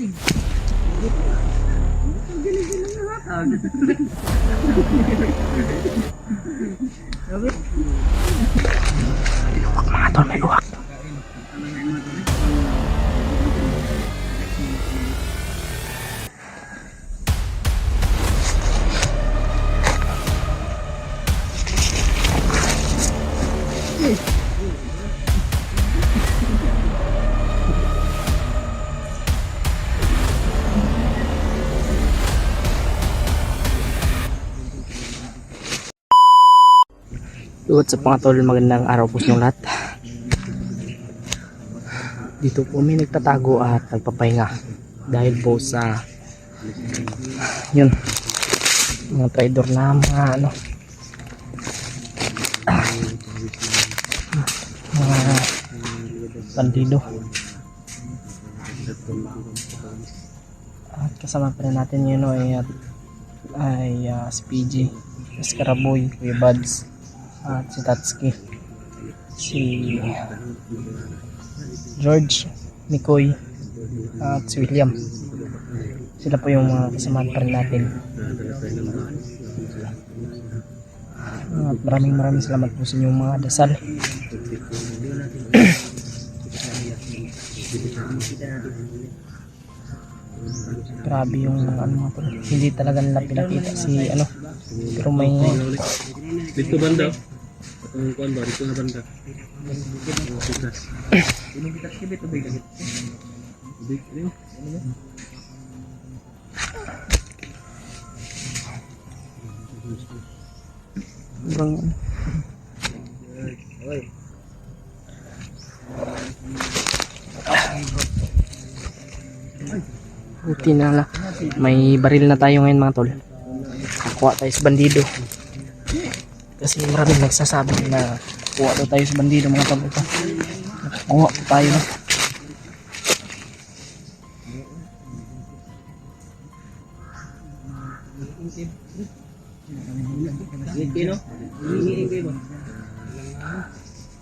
Luwak mga tol, may luwak. What's up mga tol, magandang araw po sa inyong lahat. Dito po may nagtatago at nagpapahinga dahil po sa yun, mga trader na mga mga bandido. At kasama pa rin natin yun ay si PG, si Karaboy, Kuya Buds, at si Tatsuki, si George, Mikoy, at si William. Sila po yung mga kasamahan pa rin natin. At maraming salamat po sa inyong mga dasal. Grabe yung mga hindi talaga nila pinakita si pero may dito banda. Ang kuan ba dito na banda. Ini kita skip itu big. Big ini. bang buti na lang may baril na tayo ngayon mga tol. Nakuha tayo sa bandido kasi maraming nagsasabi na kuha daw tayo sa bandido mga tol. Ito kuha po tayo na.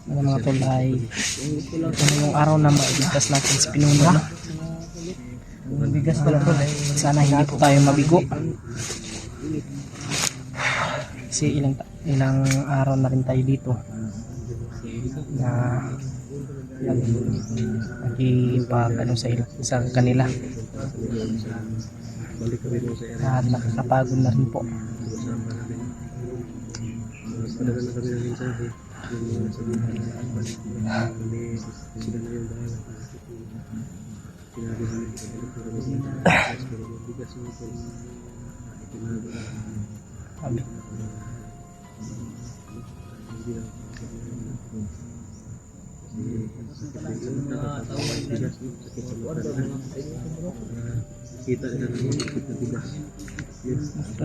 Mga tol ay yung araw na mailigtas natin si Pinuno. Bigas pala tol, sana hindi po tayo mabigo kasi ilang araw na rin tayo dito na nagipag sa kanila at nakakapagod na rin po. Gusto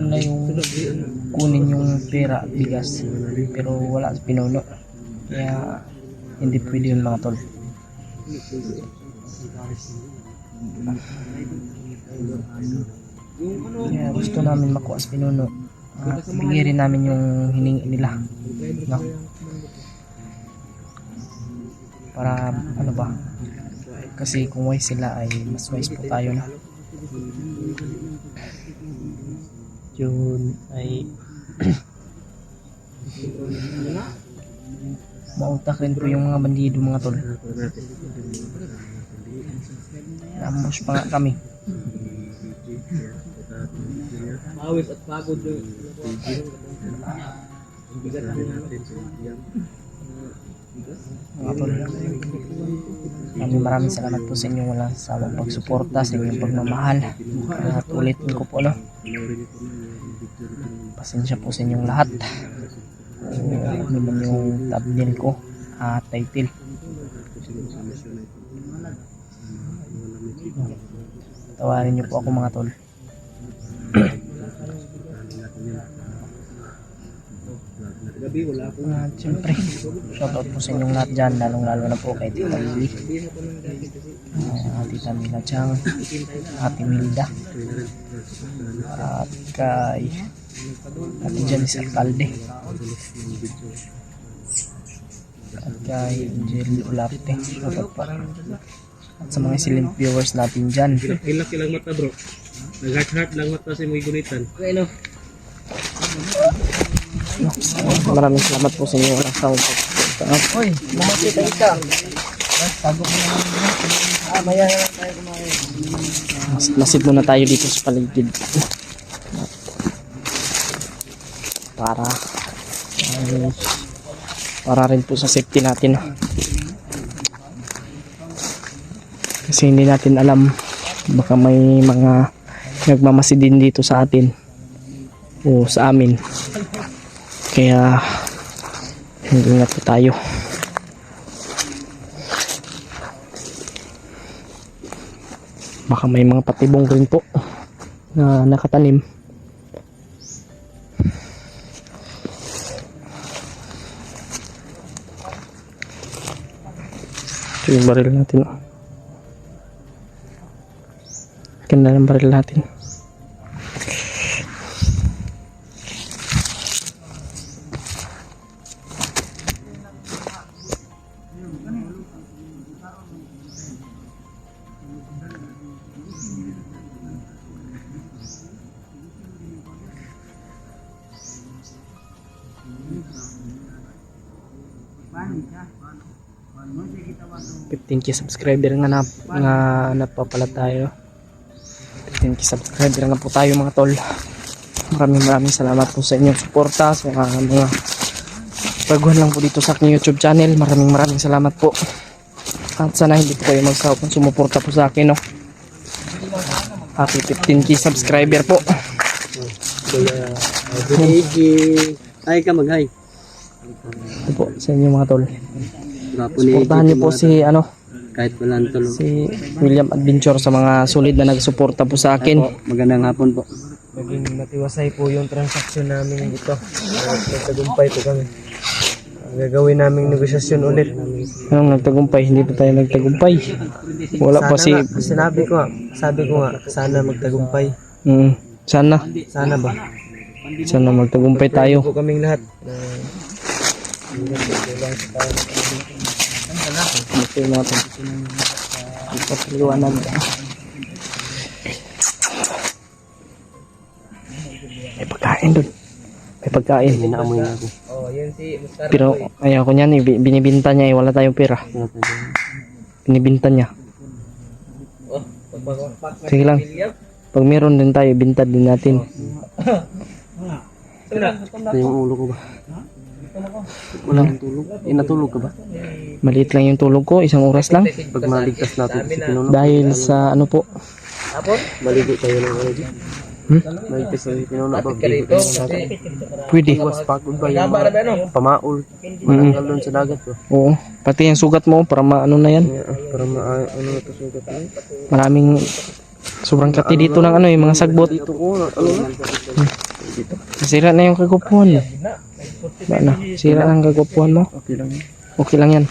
na yung kunin yung pera at bigas pero wala sa Pinuno, kaya hindi pwede yun mga tol. Kaya gusto namin makuha sa Pinuno at bigyan rin namin yung hiningi nila, no? Para ba, kasi kung wise sila ay mas wise po tayo na. Yun ay mautak rin po yung mga bandido mga tol. Namos pa nga kami. Awis at pagod yung mga tol, maraming salamat po sa inyong walang sawang pagsuporta, sa inyong pagmamahal. At ulitin ko po pasensya po sa inyong lahat ano naman yung thumbnail ko at title. Tawarin niyo po ako mga tol. At siyempre shoutout po sa inyong lahat dyan, lalong lalo na po kay Tita Lily, Tita Mila Chang, Ate Milda, at kay Ate Janice Alcalde, at kay Angel Olarte. Shoutout pa. at sa mga silent viewers natin dyan. Hilak ilang mata bro. Nag-heart lang mata si mga gunitan. Maraming salamat po sa inyo. Uy, mamakita ka. Tago mo naman. Maya na lang tayo kumain. Masid muna tayo dito sa paligid. Para rin po sa safety natin. Kasi hindi natin alam, baka may mga nagmamasid din dito sa atin o sa amin. Kaya ingat po tayo. Baka may mga patibong rin po na nakatanim. Ito yung baril natin. Ganda ng baril natin. K subscriber nga napapala tayo. 15K subscriber nga po tayo mga tol. Maraming salamat po sa inyong suporta sa mga baguhan lang po dito sa aking YouTube channel. Maraming salamat po. At sana hindi po kayo magsawag kung sumuporta po sa akin, no. Happy 15K subscriber po. Ay ka mag-hi. Ito po sa inyo mga tol. Suportahan niyo po si kahit walang tulog. si William Adventure sa mga solid na nagsuporta po sa akin. Magandang hapon po. Naging matiwasay po yung transaksyon namin dito. Nagtagumpay po kami. Gagawin naming negosyasyon ulit. Anong nagtagumpay? Hindi pa tayo nagtagumpay. Wala pa si... Sabi ko nga, sana magtagumpay. Sana. Sana ba? Sana magtagumpay tayo. Po kaming lahat. Ito yung mga pagpapaliwanag. May pagkain doon. May pagkain. Inaamoy na ako. Oh, yun si Mustar. Pero ayaw ko niyan, binibinta niya eh. Wala tayong pera. Binibinta niya. Sige lang. Pag meron din tayo, binta din natin. Ito yung ulo ko ba? Walang tulog. Natulog ka ba? Maliit lang yung tulog ko, 1 oras lang. Pag maligtas natin si Pinuno. Dahil sa ano po, Maligo tayo ng ano dyan. Maligtas tayo si Pinuno. Maligo tayo ng dagat. pwede. Iwas pagod ba yung mga pamaol. Mananggal doon sa dagat ba? Oo, pati yung sugat mo para maano na yan. Para ano ito sugat na. Maraming sobrang kati dito ng ano yung mga sagbot. Dito ko, ano na? Sira na yung kagupuhan mo. Ano? Sira na ang kagupuhan mo. Okay lang. Okay lang yan.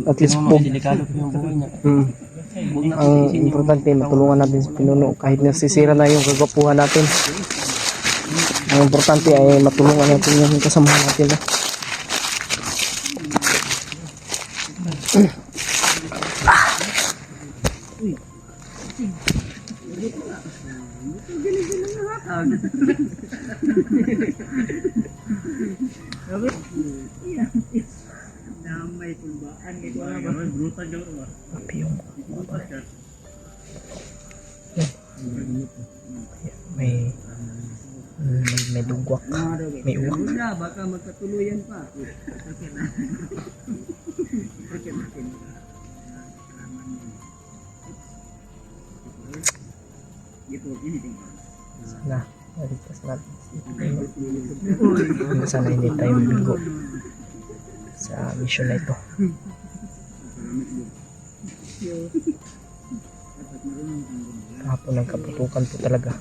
At least po. Delikado po yung buhay niya. Ang importante, matulungan natin si Pinuno kahit nasisira na yung kagapuhan natin. Ang importante ay matulungan natin yung kasamahan natin. May dugwak. May uwak. Baka magkatuluyan pa. Sana, maligtas natin si Pinuno. Sana hindi tayo mabigo sa mission na ito. Kahapon ang kaputukan po talaga.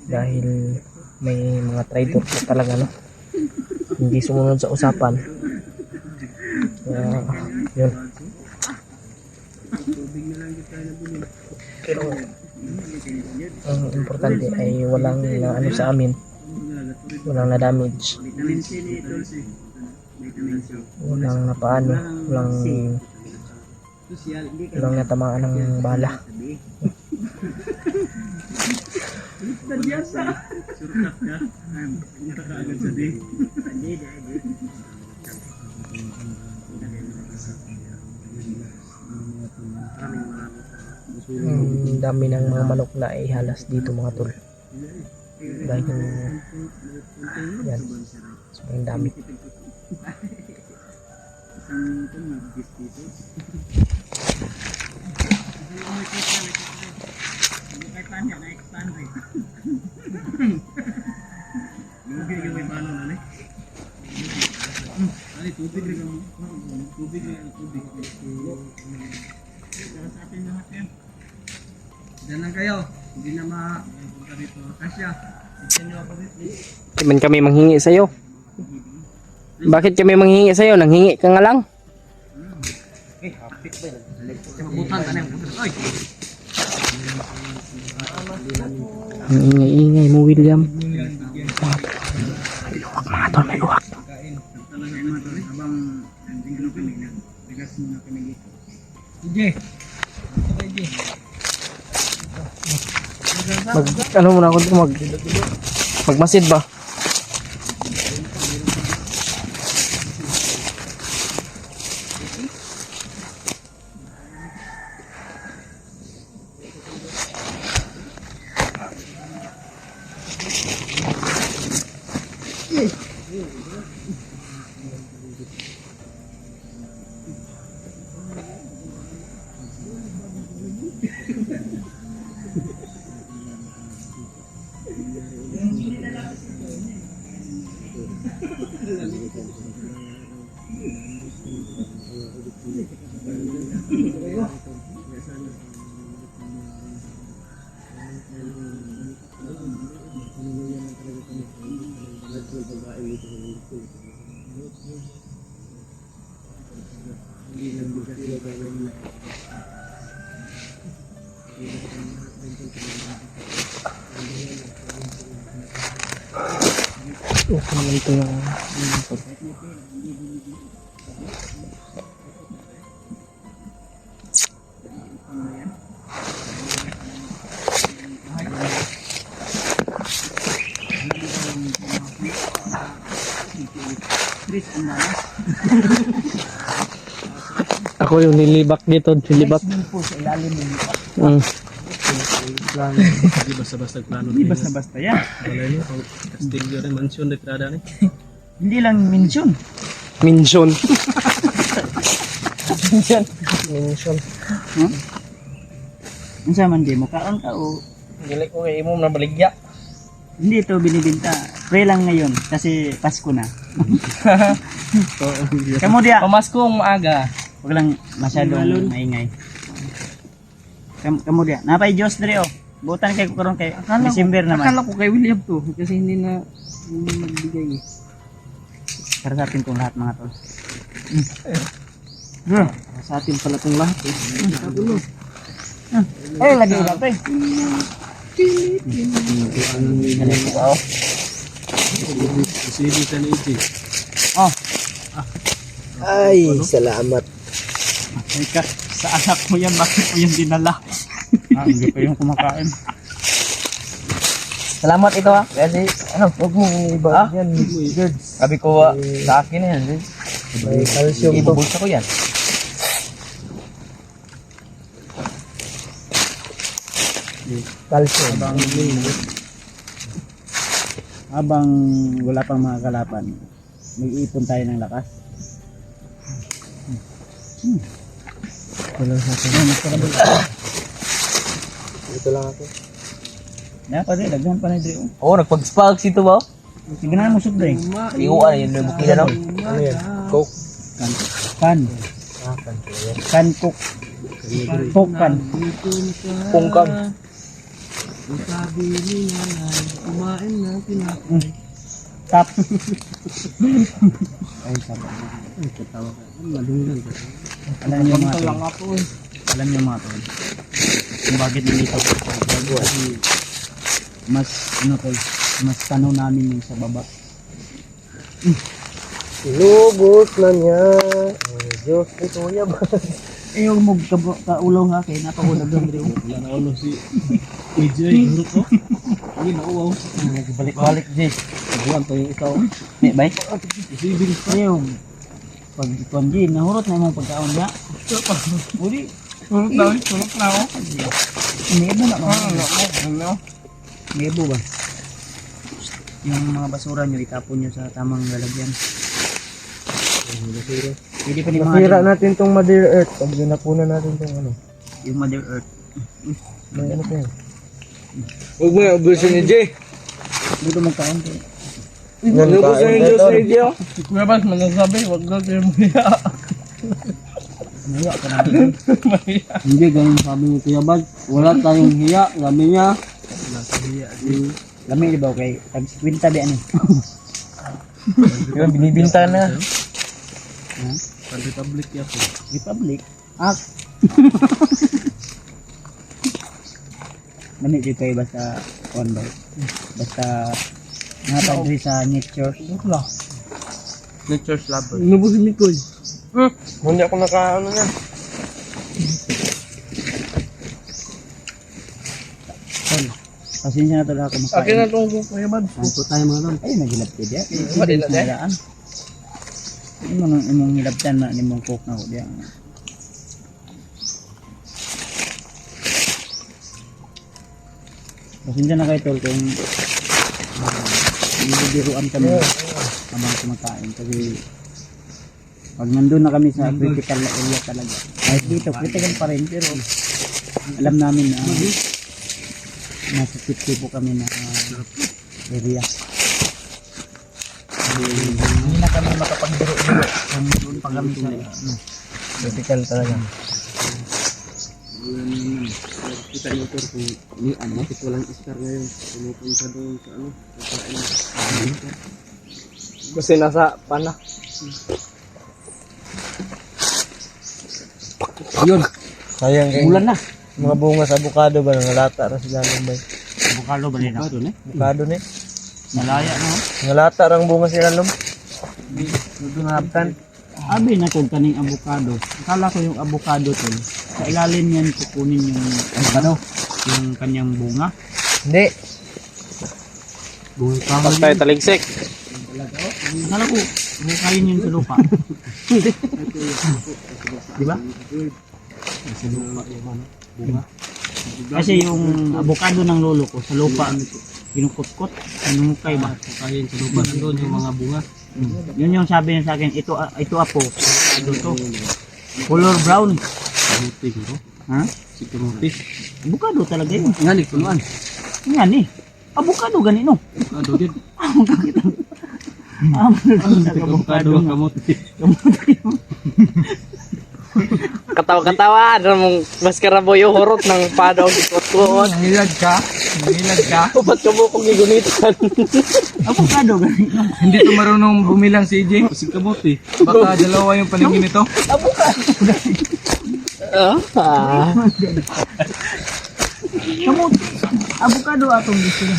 Dahil may mga traitor po talaga, no? Hindi sumunod sa usapan. Kaya, yun. Pero ang importante ay walang na ano sa amin, walang na damage. Walang napaano, walang natamaan ng bala. Ang dami ng mga manok na ihalas dito mga tol. Dahil yan, sobrang dami. Diyan lang kayo. Hindi na mapunta dito. Kasya. Tignan nyo ako dito. Man kami manghingi sa'yo. Bakit kami manghingi sa'yo? Nanghingi ka nga lang. Butan ka na yung butan. Ay! Ang ingay-ingay mo, William. Mga tol, may luwak. Talaga yung mga habang tingnan kami na. Bigas muna kami dito. Sige. Ano muna ako dito, magmasid ba? Okay naman ito yung ako yung nilibak dito, nilibak. Po sa ilalim ng Hindi basta-basta plano. Hindi basta-basta yan. Wala niyo, Castillo rin, mansyon na tirada ni. Hindi lang mention. Minsion. Minsion. Ang saman di mo kaon ka o Gili ko kay imo na baligya. hindi ito binibinta. Pre lang ngayon kasi Pasko na. Kamu dia, Pamaskong maaga. wag lang masyadong maingay. Kamu dia, napay Diyos dire oh. Butan kay ko karon kay December naman. Akala ko kay William to kasi hindi na nagbigay. Para sa atin tong lahat mga tol. Sa atin pala tong lahat eh. Ay, lagi na pre. Sige ka ni Iti. Oh, Ay, salamat. ka sa anak mo yan, bakit mo yan dinala? Hindi pa yung kumakain. Salamat ito ha. Kasi ano, huwag mo iba yan. Sabi ko sa akin na yan. May calcium to. Ibubulsa ko yan. Calcium. Habang wala pang mga kalapan, mag-iipon tayo ng lakas. Walang sa akin. Ito lang ako. Na pa rin, daghan pa na dre. Oo, nagpag-sparks ito ba? Sige na mo sud dre. Iuan yun, may bukila no? Ano yan? Coke. Kan. Kan cook. Cook kan. Pungkan. Tap. Alam niyo mga tol. Alam niyo mga tol. Kung bakit nilito ko. Mas ano tol, mas tanaw namin yung sa baba. Lubos na niya. Ay, Diyos, ito niya ba? Yung mug kaulaw ha kay napakulag ng rio. Wala na ulo si AJ. Hurot ko. Hindi na uwaw. Balik-balik Jay. Buwan to yung ikaw. May bay. Isibing Ayun. Pag ikuan Jay, nahurot na yung pagkaon niya. Uli. Hurot na ako. Nebo na mga. Nebo ba? Yung mga basura nyo, itapon nyo sa tamang lalagyan. Pwede pa ni Masira mga natin tong Mother Earth. Pag ginapunan natin tong ano. yung Mother Earth. May ano pa yun. Huwag mo yung ubusin ni Jay. Dito magkaon ko. Nalubusan yung Diyos sa AJ. Kuya Bas, manasabi. Huwag na kayo maya. Naya ka na. Hindi, ganun sabi ni Kuya Bad. Wala tayong hiya. Sabi niya. Lami di ba okay? Tag-kwinta di ano? Yung binibinta na. Republic yan po. Republic? Ah! Lami di kayo basta kondo. Basta natag rin sa nature. Nature's lover. Lubusin ni Koy. Hindi ako naka-ano yan. Pasensya na talaga ako makain. Akin na itong Kuya Bad. Anto tayo mga doon. Ay, naghilap ka diya. Wala na diya. Imong hilaptan na nimong cook na ko diya. Pasensya na kayo tol kung biruan kami habang kumakain kasi pag nandun na kami sa critical na area talaga. Kahit dito, critical pa rin pero alam namin na nasa safety po kami na area. Hindi na kami makapagbiro-biro kung doon pa kami sa Critical talaga. Kita yung motor kung ni ano, bakit walang star ngayon. Pumupunta doon sa ano, kakain. Kasi nasa pana. yun, Sayang kayo. ulan na. Mga bunga sa avocado ba nangalata ra sa dalan ba? Bukalo ba nila? Avocado ni. Malaya no? Nangalata rang bunga sila lom. Dito na haptan. Abi na kung kaning avocado. Akala ko yung avocado tol. Sa ilalim yan kukunin yung avocado, yung kanyang bunga. Hindi. Bunga pa. Pag tayo taligsik. Akala ko bukayin yun sa lupa. Di ba? Sa lupa yung ano, bunga. Kasi yung avocado ng lolo ko sa lupa kinukutkot, kinukay ba? Kain sa lupa nandun yung mga bunga. Yun yung sabi niya sa akin, ito apo, avocado to. Color brown. Kamuti ko. Ha? Si Kamuti. Avocado talaga yun. Nga ni, kunuan. Yan eh. Avocado ganito. Avocado din. Avocado. Kamuti. Katawa-katawa. Ano mong mas karaboy yung hurot ng padong ikot-kuot. Nangilad ka? Nangilad ka? Ba't ka mo kong gigunitan? Avocado ganito. Hindi to marunong bumilang si AJ. Si Kamuti. Baka dalawa yung paningin nito. Kamuti. Avocado atong gusto na.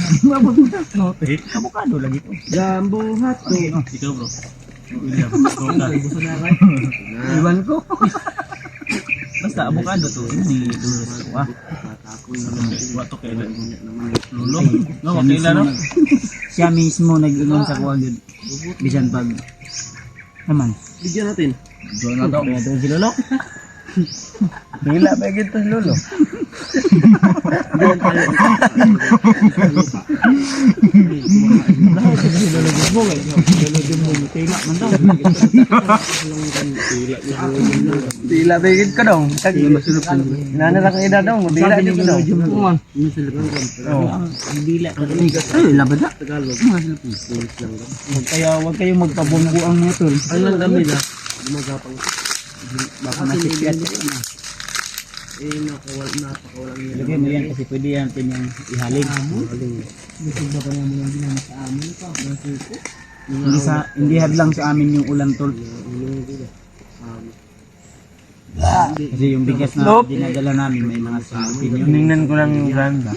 Avocado lagi to. Jambo hat. Ikaw bro. William. Iwan ko. Basta avocado to. Ini dulu sa Wato kay Lolo. No, makila no. Siya mismo nag-ingon sa kuha yun. Bisan pag naman. Bigyan natin. Doon na daw. Kaya doon si Lolo. Hila ba gito si lolo? Hila ba gito ka dong? Nanara kang ida dong, hila dito dong. Dila. Ay, labad na. Huwag kayong magpabungguang nito. Ano lang dami na? Gumagapang. Baka nasipyat. Napakawalang yan. Lagyan mo yan kasi pwede yan yung ihaling. Hindi hadlang sa amin yung ulan tol. Kasi yung bigas na dinadala namin may mga sinupin yun. Tingnan ko lang yung ganda.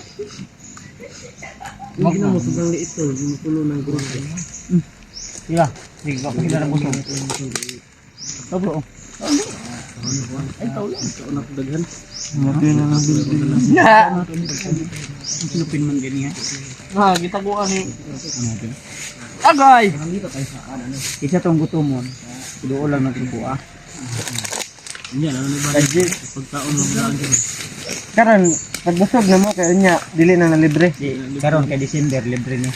Hindi na mo sobrang liit to. Yung pulo ng grupo. Sila. Sige, kapag sila na busog. Oh, bro. Ay, tao lang. Ito na daghan. Silupin man ganyan. Ha, kita ko ano. Agay. Isa tong gutomon. Doon lang nagsubuan. Yan, ano ba? Pagkaon lang daan dyan. Karon, pagbusog na mo, kaya niya, dili na libre. Karon kay December, libre ni.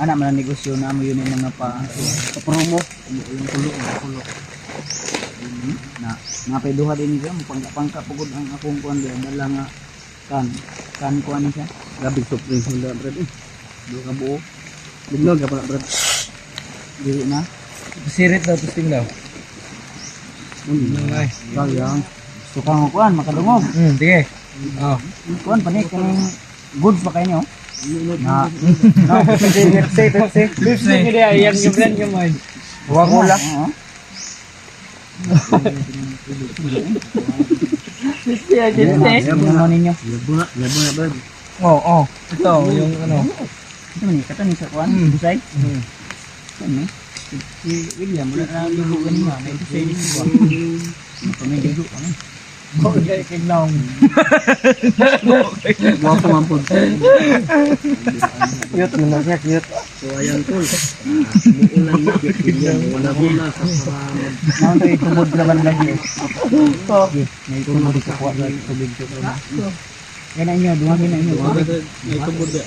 Anak man ang negosyo na mo yun yung mga pa-promo. Na napayduha din niya mo pangka pugod ang akong kuan diyan dala nga kan kuan siya Grabe surprise nila, Brad. Do ka buo. Biglag ka pa, Brad. dili na Sirit daw, testing daw. sayang tukang kuan makadungog Sige. kuan panik kaning goods pa kayo nyo na Pepsi. Lipstick niya, yan yung brand yung mind. Wagula. Siya, Yan mo ninyo. Labo na, Brad. Oo. Ito, yung ano. Ito man kato ni sa kuan busay. Ano? Si William wala na lugo kanina, may busay din siya. Pamidigo kami. Okay, kignaw. Wapo man po. Cute mo na siya, cute. So, ayan, tol. Umuulan na. Wala sa paramad. Naon to itubod naman lagi. May itubod sa kuan sa tubig to na. Yan na inyo, dumagin na inyo. Ito po da.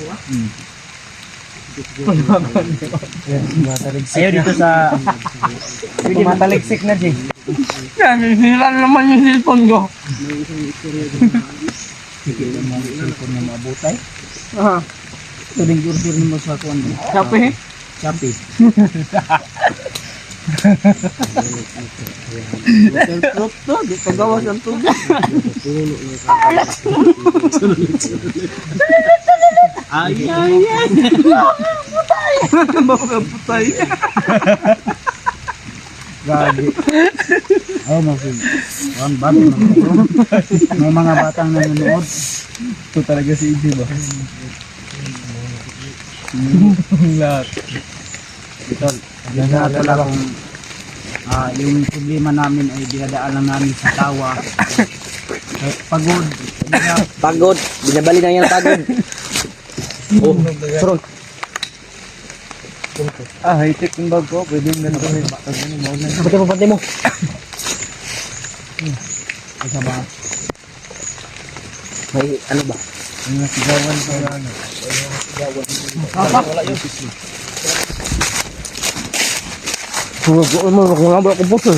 Ayaw dito sa Mataliksik na, Jay. Yan, hinira naman yung cellphone ko. sige mo cellphone na maabutay. Aha. Ito din order mo sa kuan. Kape. Shopee. Waterproof to, di pagawas ang tubig. Ay, Baka putay. Gagi. Ay no si. One bad. May mga batang nanonood. Ito talaga si Iji ba? Lahat. Ito, nagdadala lang yung problema namin ay dinadaan lang namin sa tawa. Pagod. Pagod. Binabali na yung pagod. Oh, surot. High-tech yung bag ko. Pwede yung ganito rin. Pati mo, pati mo. Isa ba? May ano ba? Yung nasigawan sa ano. Wala yun. Kung nga ba ako puso.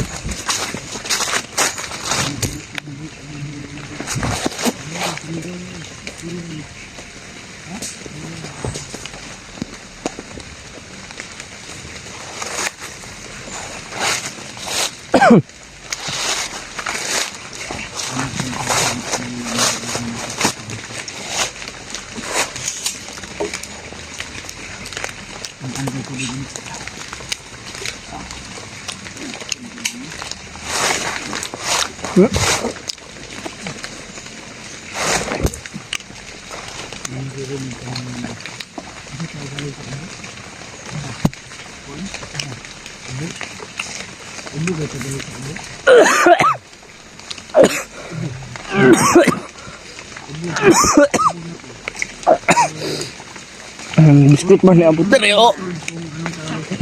Biskut mah ni abot tadi oh.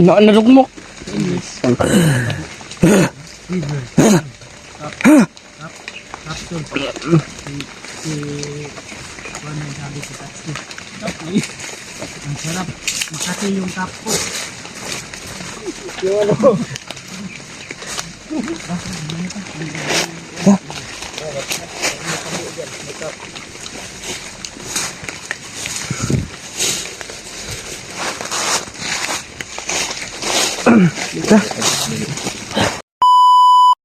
Narok mo. Ang sarap. Makati yung tap ko.